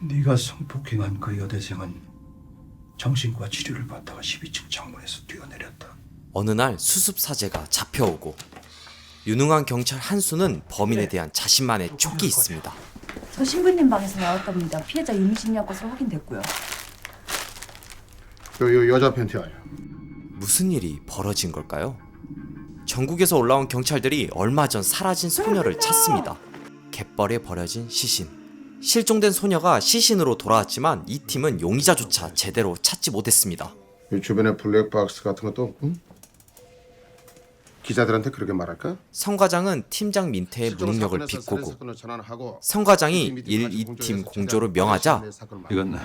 네가 성폭행한 그 여대생은 정신과 치료를 받다가 12층 창문에서 뛰어내렸다. 어느 날 수습사제가 잡혀오고 유능한 경찰 한수는 범인에 대한 자신만의 촉이 있습니다. 저 신부님 방에서 나왔답니다. 피해자 유미진이란 것으로 확인됐고요. 요 여자 팬티 아니야. 무슨 일이 벌어진 걸까요? 전국에서 올라온 경찰들이 얼마 전 사라진 소녀를 찾습니다. 갯벌에 버려진 시신. 실종된 소녀가 시신으로 돌아왔지만 이 팀은 용의자조차 제대로 찾지 못했습니다. 이 주변에 블랙박스 같은 것도 없고? 기자들한테 그렇게 말할까? 성 과장은 팀장 민태의 무능력을 비꼬고 성 과장이 1, 2팀 공조를 명하자 이건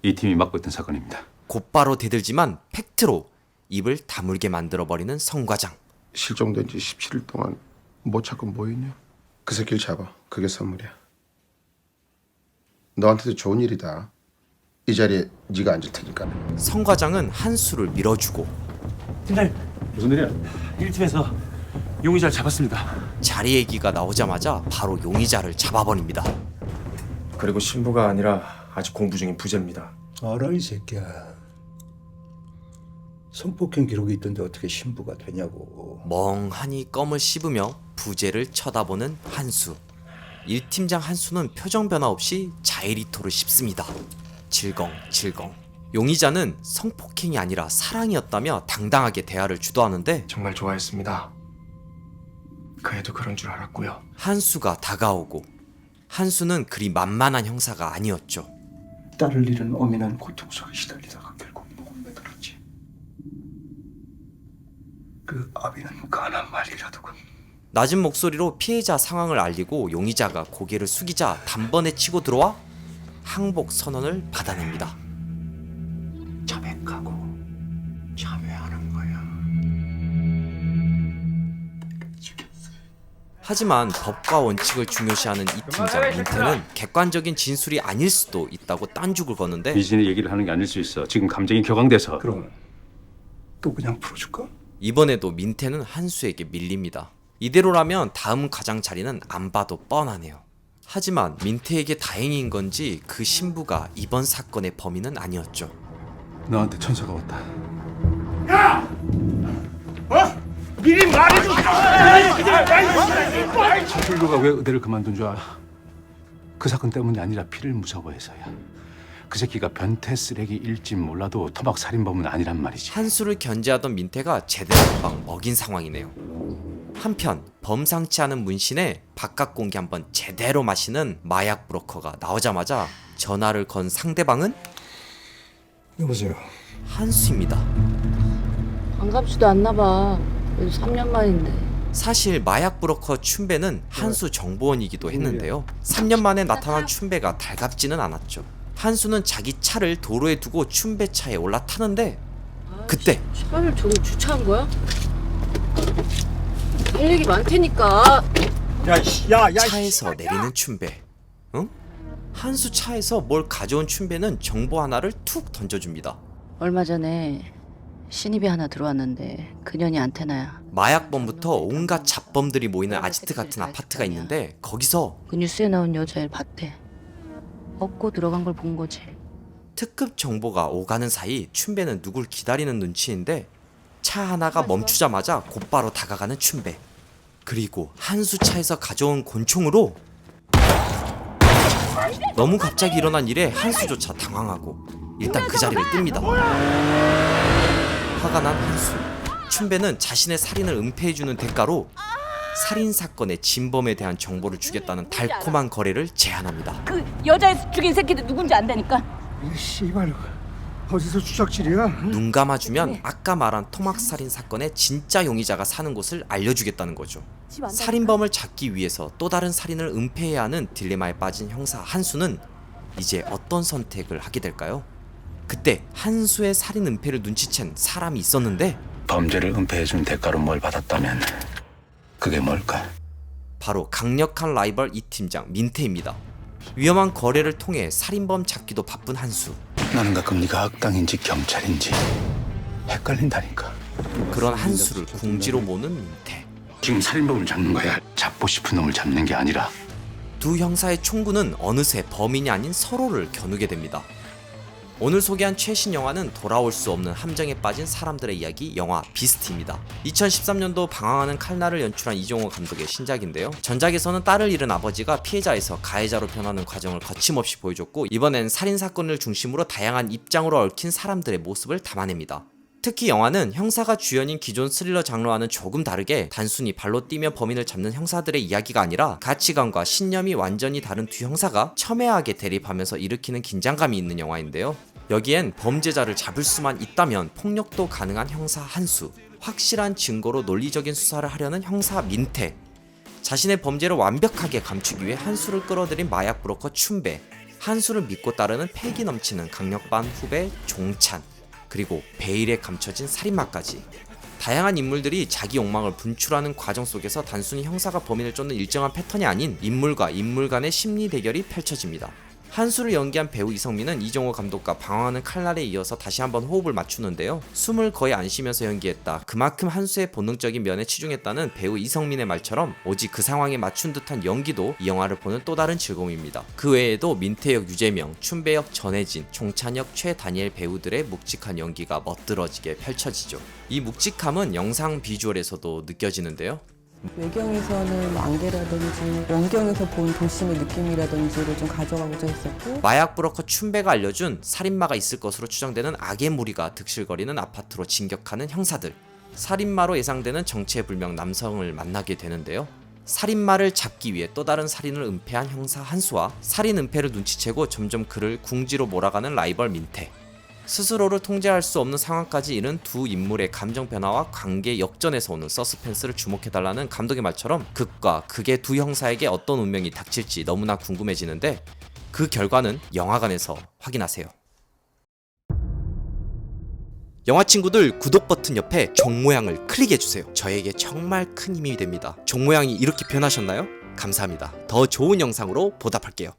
이 팀이 맡고 있던 사건입니다. 곧바로 대들지만 팩트로 입을 다물게 만들어버리는 성 과장. 실종된 지 17일 동안 못 찾고 뭐 있냐? 그 새끼를 잡아. 그게 선물이야. 너한테도 좋은 일이다. 이 자리에 네가 앉을 테니까. 성 과장은 한수를 밀어주고 팀장님, 무슨 일이야? 1팀에서 용의자를 잡았습니다. 자리 얘기가 나오자마자 바로 용의자를 잡아버립니다. 그리고 신부가 아니라 아직 공부 중인 부재입니다. 알아 이 새끼야. 성폭행 기록이 있던데 어떻게 신부가 되냐고. 멍하니 껌을 씹으며 부재를 쳐다보는 한수. 1팀장 한수는 표정 변화 없이 자일리토를 씹습니다. 질겅질겅. 용의자는 성폭행이 아니라 사랑이었다며 당당하게 대화를 주도하는데 정말 좋아했습니다. 그 애도 그런 줄 알았고요. 한수가 다가오고 한수는 그리 만만한 형사가 아니었죠. 딸을 잃은 어미는 고통 속에 시달리다가 결국 목을 매달았지. 그 아비는 가난 말이라더군. 낮은 목소리로 피해자 상황을 알리고 용의자가 고개를 숙이자 단번에 치고 들어와 항복 선언을 받아냅니다. 자백하고 참여하는 거야. 하지만 법과 원칙을 중요시하는 이 팀장 민태는 객관적인 진술이 아닐 수도 있다고 딴죽을 거는데 미진이 얘기를 하는 게 아닐 수 있어. 지금 감정이 격앙돼서. 그럼 또 그냥 풀어줄까? 이번에도 민태는 한수에게 밀립니다. 이대로라면 다음 과장 자리는 안 봐도 뻔하네요. 하지만 민태에게 다행인 건지 그 신부가 이번 사건의 범인은 아니었죠. 너한테 천사가 왔다. 미리 말해줘. 신부가 왜 의대를 그만둔 줄 알아? 그 사건 때문이 아니라 피를 무서워해서야. 그 새끼가 변태 쓰레기일진 몰라도 토막 살인범은 아니란 말이지. 한수를 견제하던 민태가 제대로 막 먹인 상황이네요. 한편 범상치 않은 문신에 바깥 공기 한번 제대로 마시는 마약 브로커가 나오자마자 전화를 건 상대방은 여보세요. 한수입니다. 반갑지도 않나 봐. 그래도 3년 만인데. 사실 마약 브로커 춘배는 한수 정보원이기도 했는데요. 3년 만에 나타난 춘배가 달갑지는 않았죠. 한수는 자기 차를 도로에 두고 춘배 차에 올라타는데 그때 차를 저기 주차한 거야? 할 얘기 많다니까. 차에서 내리는 춘배. 응? 한수 차에서 뭘 가져온 춘배는 정보 하나를 툭 던져줍니다. 얼마 전에 신입이 하나 들어왔는데 그년이 안테나야. 마약범부터 온갖 잡범들이 모이는 아지트 같은 아파트가 있는데 거기서 그 뉴스에 나온 여자애를 봤대. 업고 들어간 걸 본 거지. 특급 정보가 오가는 사이 춘배는 누굴 기다리는 눈치인데 차 하나가 멈추자마자 곧바로 다가가는 춘배. 그리고 한수 차에서 가져온 권총으로 너무 갑자기 일어난 일에 한수조차 당황하고 일단 그 자리를 뜹니다. 화가 난 한수. 춘배는 자신의 살인을 은폐해주는 대가로 살인사건의 진범에 대한 정보를 주겠다는 달콤한 거래를 제안합니다. 그 여자애서 죽인 새끼들 누군지 안다니까. 이 씨발 어디서 추적질이야? 눈 감아주면 아까 말한 토막살인 사건의 진짜 용의자가 사는 곳을 알려주겠다는 거죠. 살인범을 잡기 위해서 또 다른 살인을 은폐해야 하는 딜레마에 빠진 형사 한수는 이제 어떤 선택을 하게 될까요? 그때 한수의 살인 은폐를 눈치챈 사람이 있었는데 범죄를 은폐해준 대가로 뭘 받았다면 그게 뭘까? 바로 강력한 라이벌 이 팀장 민태입니다. 위험한 거래를 통해 살인범 잡기도 바쁜 한수. 나는 가끔 네가 악당인지 경찰인지 헷갈린다니까. 그런 한수를 궁지로 모는 민태. 지금 살인범을 잡는 거야. 잡고 싶은 놈을 잡는 게 아니라 두 형사의 총구는 어느새 범인이 아닌 서로를 겨누게 됩니다. 오늘 소개한 최신 영화는 돌아올 수 없는 함정에 빠진 사람들의 이야기 영화 비스트입니다. 2013년도 방황하는 칼날을 연출한 이종호 감독의 신작인데요. 전작에서는 딸을 잃은 아버지가 피해자에서 가해자로 변하는 과정을 거침없이 보여줬고, 이번엔 살인사건을 중심으로 다양한 입장으로 얽힌 사람들의 모습을 담아냅니다. 특히 영화는 형사가 주연인 기존 스릴러 장르와는 조금 다르게 단순히 발로 뛰며 범인을 잡는 형사들의 이야기가 아니라 가치관과 신념이 완전히 다른 두 형사가 첨예하게 대립하면서 일으키는 긴장감이 있는 영화인데요. 여기엔 범죄자를 잡을 수만 있다면 폭력도 가능한 형사 한수, 확실한 증거로 논리적인 수사를 하려는 형사 민태, 자신의 범죄를 완벽하게 감추기 위해 한수를 끌어들인 마약 브로커 춘배, 한수를 믿고 따르는 패기 넘치는 강력반 후배 종찬, 그리고 베일에 감춰진 살인마까지 다양한 인물들이 자기 욕망을 분출하는 과정 속에서 단순히 형사가 범인을 쫓는 일정한 패턴이 아닌 인물과 인물 간의 심리 대결이 펼쳐집니다. 한수를 연기한 배우 이성민은 이종호 감독과 방황하는 칼날에 이어서 다시 한번 호흡을 맞추는데요. 숨을 거의 안 쉬면서 연기했다. 그만큼 한수의 본능적인 면에 치중했다는 배우 이성민의 말처럼 오직 그 상황에 맞춘 듯한 연기도 이 영화를 보는 또 다른 즐거움입니다. 그 외에도 민태역 유재명, 춘배역 전혜진, 종찬역 최다니엘 배우들의 묵직한 연기가 멋들어지게 펼쳐지죠. 이 묵직함은 영상 비주얼에서도 느껴지는데요. 외경에서는 안개라든지 원경에서 본 도심의 느낌이라든지를 좀 가져가고자 했었고, 마약 브로커 춘배가 알려준 살인마가 있을 것으로 추정되는 악의 무리가 득실거리는 아파트로 진격하는 형사들, 살인마로 예상되는 정체불명 남성을 만나게 되는데요. 살인마를 잡기 위해 또 다른 살인을 은폐한 형사 한수와 살인 은폐를 눈치채고 점점 그를 궁지로 몰아가는 라이벌 민태, 스스로를 통제할 수 없는 상황까지 이른 두 인물의 감정 변화와 관계 역전에서 오는 서스펜스를 주목해달라는 감독의 말처럼 극과 극의 두 형사에게 어떤 운명이 닥칠지 너무나 궁금해지는데, 그 결과는 영화관에서 확인하세요. 영화 친구들, 구독 버튼 옆에 종 모양을 클릭해주세요. 저에게 정말 큰 힘이 됩니다. 종 모양이 이렇게 변하셨나요? 감사합니다. 더 좋은 영상으로 보답할게요.